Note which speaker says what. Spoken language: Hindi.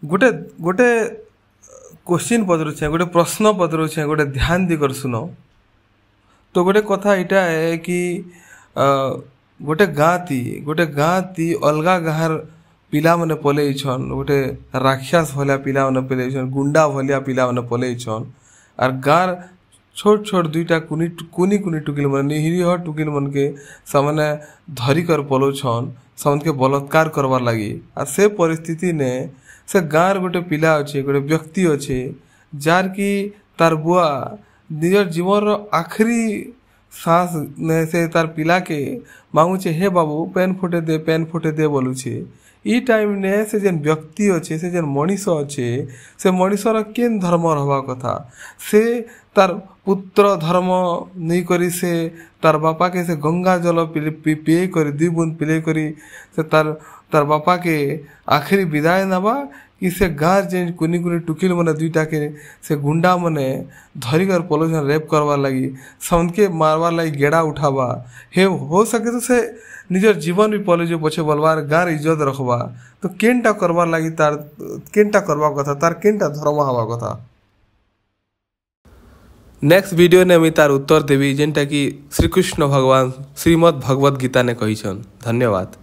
Speaker 1: गोटे गोटे क्वेश्चन पचरुचे गोटे प्रश्न पचरुचे गोटे ध्यान दी कर सुनो। तो गोटे कथा इटा है कि गोटे गाँ ती अलगा गाँर पिला माने पलैछन गोटे राक्षस भलिया पिला माने पलैछन गुंडा भलिया पिला माने पलैछन आर गाँर छोट छोट दुईटा कुनी टुकिल मन निरीह टुकिल मन के सामने धरी कर पलोछन समन के बलात्कार करवार लगी। आ से परिस्थिति ने से गाँर गोटे पिला अच्छे गोटे व्यक्ति अच्छे जार की तार बुआ निजर जीवन आखिरी सांस ने से तार पिला के मांगुचे हे बाबू पेन फुटे दे बोलुचे। ई टाइम ने से जेन व्यक्ति अच्छे से जेन मनीष अच्छे से मनीषर केन धर्म रहा कथा से तार पुत्र धर्म नहीं करी से तार बापा के से गंगा जल पिए करी 2 बूंद पिले करी से तार बापा के आखिरी विदाय नवा कि से गाँव जेन कुनी टुकिल मने दुईटा के से गुंडा मने धरी कर पलोजन रेप करवार लगी समन के मारवार लगी गेड़ा उठावा हे हो सके तो से निजर जीवन भी पलोजे पछे बोलवार गाँव इज्जत रखवा। तो केनटा करवार लगी तार केनटा करवा कथा तार केनटा धर्म हवा कथा। नेक्स्ट वीडियो ने तार उत्तर देवी जेनटा कि श्रीकृष्ण भगवान श्रीमद् भगवद गीता ने कही। धन्यवाद।